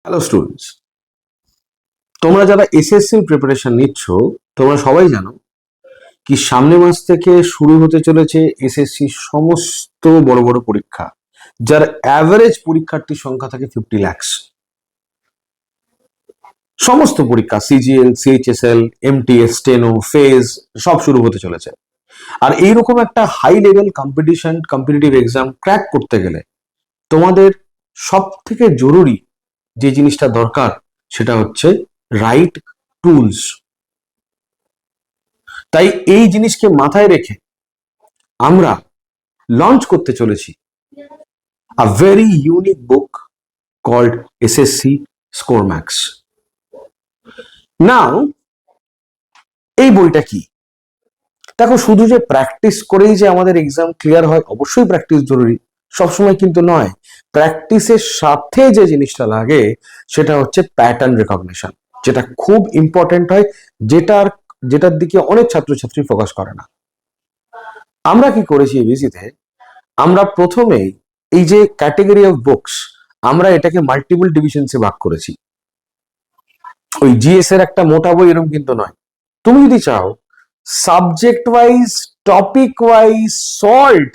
Hello students, তোমরা যারা SSC preparation নিচ্ছ তোমরা সবাই জানো কি সামনে মাস থেকে শুরু হতে চলেছে এসএসসি সমস্ত বড় বড় পরীক্ষা, যার অ্যাভারেজ পরীক্ষার্থীর সংখ্যা থাকে 50 lakhs। সমস্ত পরীক্ষা CGL, CHSL, MTS, steno, phase সব শুরু হতে চলেছে। আর এইরকম একটা high level competitive exam crack করতে গেলে তোমাদের সব থেকে জরুরি যে জিনিসটা দরকার সেটা হচ্ছে রাইট টুলস। তাই এই জিনিসকে মাথায় রেখে আমরা লঞ্চ করতে চলেছি a very unique book called SSC score max. Now এই বইটা কি? দেখো, শুধু যে প্র্যাকটিস করেই যে আমাদের এক্সাম ক্লিয়ার হয়, অবশ্যই প্র্যাকটিস জরুরি, সবসময় কিন্তু নয়। প্র্যাকটিসের সাথে যে জিনিসটা লাগে সেটা হচ্ছে প্যাটার্ন রেকগনিশন, যেটা খুব ইম্পর্টেন্ট হয়, যেটার দিকে অনেক ছাত্রছাত্রী ফোকাস করে না। আমরা কি করেছি এবিসিতে, আমরা প্রথমেই এই যে ক্যাটেগরি অফ বুকস, আমরা এটাকে মাল্টিপল ডিভিশনসে ভাগ করেছি। ওই জিএস এর একটা মোটা বই এরকম কিন্তু নয়। তুমি যদি চাও subject wise, topic wise solved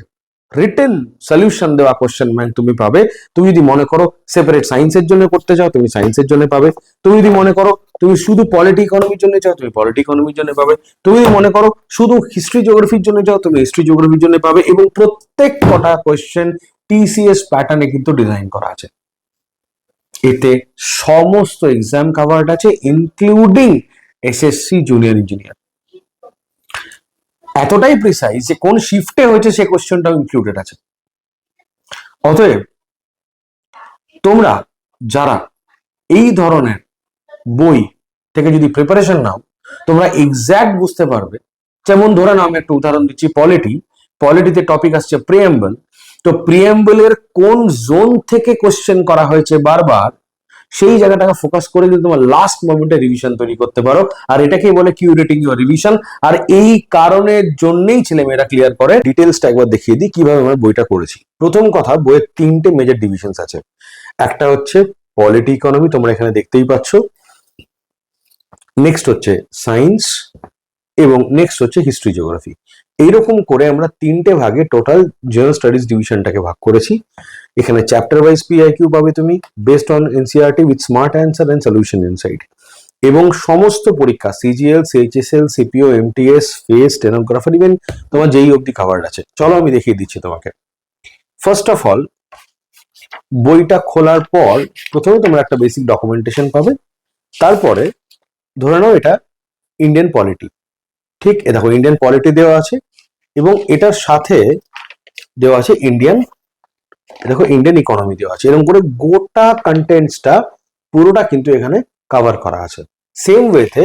written solution দেওয়া কোশ্চেন ব্যাংক তুমি পাবে। তুমি যদি মনে করো সেপারেট সায়েন্সের জন্য করতে চাও, তুমি সায়েন্সের জন্য পাবে। তুমি যদি মনে করো তুমি শুধু পলিটি ইকোনমির জন্য চাও, তুমি পলিটি ইকোনমির জন্য পাবে। তুমি যদি মনে করো শুধু হিস্ট্রি জিওগ্রাফির জন্য চাও, তুমি হিস্ট্রি জিওগ্রাফির জন্য পাবে। এবং প্রত্যেক কটা কোশ্চেন টিসিএস প্যাটার্নে কিন্তু ডিজাইন করা আছে। এতে সমস্ত এক্সাম কাভার্ড আছে, ইনক্লুডিং এসএসসি জুনিয়র ইঞ্জিনিয়ার। এতটাই প্রিসাইজ যে কোন শিফটে হয়েছে সে কোশ্চেনটাও ইনক্লুডেড আছে। অতএব তোমরা যারা এই ধরনের বই থেকে যদি প্রিপারেশন নাও, তোমরা এক্স্যাক্ট বুঝতে পারবে। যেমন ধরে নাও, আমি একটা উদাহরণ দিচ্ছি, পলিটিতে টপিক আসছে প্রিএম্বল। তো প্রিএম্বলের কোন জোন থেকে কোশ্চেন করা হয়েছে বারবার, সেই জায়গাটাকে ফোকাস করে যদি তোমার লাস্ট মোমেন্টে রিভিশন তৈরি করতে পারো, আর এটাকেই বলে কিউরেটিং ইউর রিভিশন। আর এই কারণের জন্যই ছেলেমেয়েরা ক্লিয়ার করে। ডিটেলসটা একবার দেখিয়ে দিই কিভাবে আমরা বইটা করেছি। প্রথম কথা, বইয়ের তিনটে মেজর ডিভিশনস আছে। একটা হচ্ছে পলিটি ইকোনমি, তোমরা এখানে দেখতেই পাচ্ছ। নেক্সট হচ্ছে সায়েন্স, এবং নেক্সট হচ্ছে হিস্ট্রি জিওগ্রাফি। এইরকম করে আমরা তিনটে ভাগে টোটাল জেনারেল স্টাডিজ ডিভিশনটাকে ভাগ করেছি। এখানে চ্যাপ্টার ওয়াইজ পিআইকিউ পাবে তুমি, based on NCERT with smart answer and solution inside. এবং সমস্ত পরীক্ষা CGL, CHSL, CPO, MTS, phase, stenographer, even তোমার যেই অবধি কাভার্ড আছে। চলো আমি দেখিয়ে দিচ্ছি তোমাকে। ফার্স্ট অফ অল, বইটা খোলার পর প্রথমে তোমরা একটা বেসিক ডকুমেন্টেশন পাবে। তারপরে ধরে নাও এটা ইন্ডিয়ান পলিটি, ঠিক এ দেখো ইন্ডিয়ান পলিটি দেওয়া আছে, এবং এটার সাথে দেওয়া আছে দেখো ইন্ডিয়ান ইকোনমি দেওয়া আছে। এরকম করে গোটা কন্টেন্টসটা পুরোটা কিন্তু এখানে কভার করা আছে। সেম ওয়েতে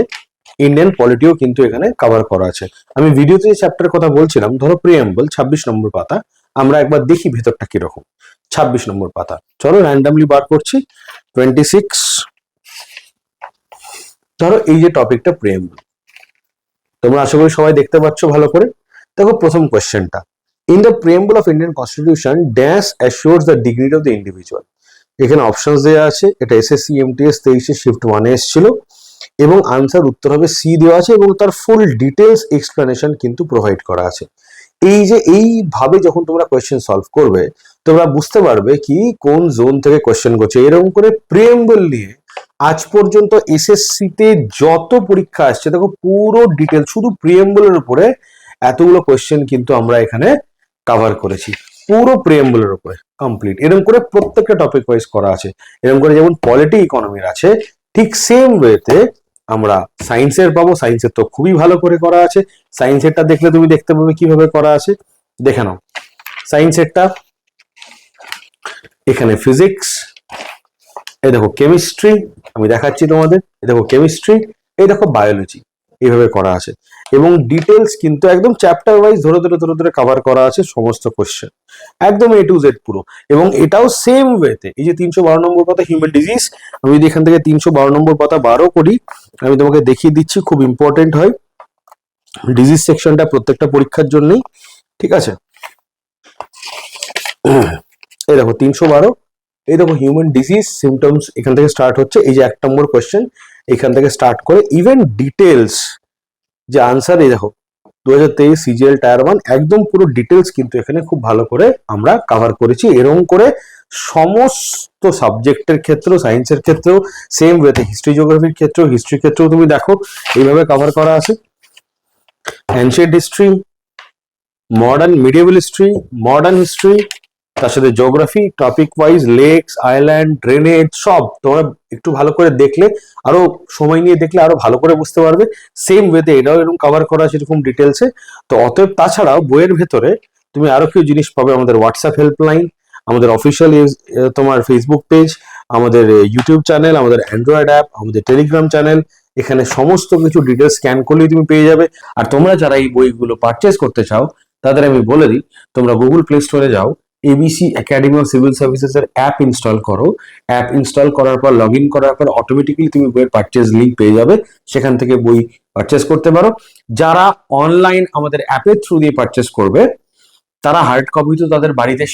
ইন্ডিয়ান পলিটিও কিন্তু এখানে কভার করা আছে। আমি ভিডিওতে যে চ্যাপ্টারের কথা বলছিলাম, ধরো প্রিএম্বল, 26 নম্বর পাতা। আমরা একবার দেখি ভেতরটা কিরকম। 26 নম্বর পাতা, চলো র্যান্ডামলি বার করছি। 26, ধরো এই যে টপিকটা প্রিএম্বল, তোমরা আশা করি সবাই দেখতে পাচ্ছ ভালো করে। দেখো প্রথম কোয়েশ্চেনটা, in the preamble of Indian constitution dash assures the dignity of the individual. এখানে অপশনস দেওয়া আছে। এটা এসএসসি এমটিএস 23 শিফট 1 এসেছিল, এবং আনসার উত্তর হবে সি দেওয়া আছে, এবং তার ফুল ডিটেলস এক্সপ্লেনেশন কিন্তু প্রোভাইড করা আছে। এই যে এইভাবে যখন তোমরা কোয়েশ্চেন সলভ করবে, তোমরা বুঝতে পারবে কি কোন জোন থেকে কোয়েশ্চেন করছে। এরকম করে প্রিএম্বল নিয়ে আজ পর্যন্ত এসএসসি তে যত পরীক্ষা আসছে, দেখো পুরো ডিটেল শুধু প্রিএম্বলের উপরে এতগুলো কোয়েশ্চেন কিন্তু আমরা এখানে কভার করেছি, পুরো প্রিএম্বলের উপরে কমপ্লিট। এরকম করে প্রত্যেকটা টপিক ওয়াইজ করা আছে। এরকম করে যেমন পলিটি ইকোনমির আছে, ঠিক সেম ওয়েতে আমরা সায়েন্সের পাবো। সায়েন্সের তো খুবই ভালো করে করা আছে। সায়েন্সেরটা দেখলে তুমি দেখতে পাবে কিভাবে করা আছে। দেখে নাও সায়েন্সেরটা, এখানে ফিজিক্স, এই দেখো কেমিস্ট্রি, আমি দেখাচ্ছি তোমাদের, এই দেখো কেমিস্ট্রি, এই দেখো বায়োলজি, এইভাবে করা আছে। এবং ডিটেলস কিন্তু একদম চ্যাপ্টার ওয়াইজ ধরে ধরে ধরে ধরে কভার করা আছে সমস্ত কোশ্চেন, একদম এ টু জেড পুরো। এবং এটাও সেম ওয়েতে, এই যে 312 নম্বর পাতা হিউম্যান ডিজিজ, আমি যদি এখান থেকে 312 নম্বর পাতা 12 করি, আমি তোমাকে দেখিয়ে দিচ্ছি, খুব ইম্পর্টেন্ট হয় ডিজিজ সেকশনটা প্রত্যেকটা পরীক্ষার জন্যই, ঠিক আছে। এই দেখো 312 এই দেখো হিউম্যান ডিজিজ সিমটমস এখান থেকে স্টার্ট হচ্ছে, এই যে 1 নম্বর কোয়েশ্চেন এখান থেকে স্টার্ট করে ইভেন ডিটেলস যে আনসার, এই দেখো 2023 সিজিএল টায়ার 1 একদম পুরো ডিটেলস কিন্তু এখানে খুব ভালো করে আমরা কভার করেছি। এরকম করে সমস্ত সাবজেক্টের ক্ষেত্রেও, সায়েন্সের ক্ষেত্রেও সেম ওয়েতে, হিস্ট্রি জিওগ্রাফির ক্ষেত্রেও, হিস্ট্রির ক্ষেত্রেও তুমি দেখো এইভাবে কভার করা আছে। Ancient history, modern medieval history, modern history, তার সাথে geography, topic wise, lakes, island, drainage, সব তোমরা একটু ভালো করে দেখলে, আরো সময় নিয়ে দেখলে আরো ভালো করে বুঝতে পারবে। সেম ওয়েতে এটাও এরকম কভার করা আছে এরকম ডিটেলসে। তো অতএব তাছাড়াও বইয়ের ভেতরে তুমি আরো কিছু জিনিস পাবে, আমাদের হোয়াটসঅ্যাপ হেল্পলাইন, আমাদের অফিসিয়াল তোমার ফেসবুক পেজ, আমাদের ইউটিউব চ্যানেল, আমাদের অ্যান্ড্রয়েড অ্যাপ, আমাদের টেলিগ্রাম চ্যানেল, এখানে সমস্ত কিছু ডিটেলস স্ক্যান করলেই তুমি পেয়ে যাবে। আর তোমরা যারা এই বইগুলো পারচেস করতে চাও তাদের আমি বলে দিই, তোমরা গুগল প্লে স্টোরে যাও, ABC academy of civil services এর অ্যাপ ইনস্টল করো। অ্যাপ ইনস্টল করার পর, লগ ইন করার পর অটোমেটিক্যালি তুমি বইয়ের পারচেজ লিঙ্ক পেয়ে যাবে, সেখান থেকে বই পারচেস করতে পারো। যারা অনলাইন আমাদের অ্যাপের থ্রু দিয়ে পারচেস করবে তারা হার্ড কপি তো তাদের বাড়িতে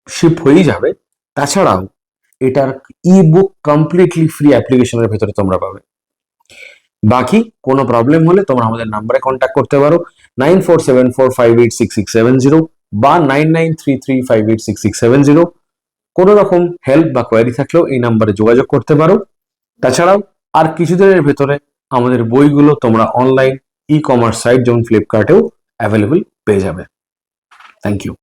শিপ হয়েই যাবে, তাছাড়াও এটার ই বুক কমপ্লিটলি ফ্রি অ্যাপ্লিকেশনের ভেতরে তোমরা পাবে। বাকি কোনো প্রবলেম হলে তোমরা আমাদের নাম্বারে কন্ট্যাক্ট করতে পারো, 9474586670 বা 9933586670। কোনো রকম হেল্প বা কোয়ারি থাকলেও এই নাম্বারে যোগাযোগ করতে পারো। তাছাড়াও আর কিছুদিনের ভেতরে আমাদের বইগুলো তোমরা অনলাইন ই কমার্স সাইট যেমন ফ্লিপকার্টেও অ্যাভেলেবল পেয়ে যাবে। Thank you.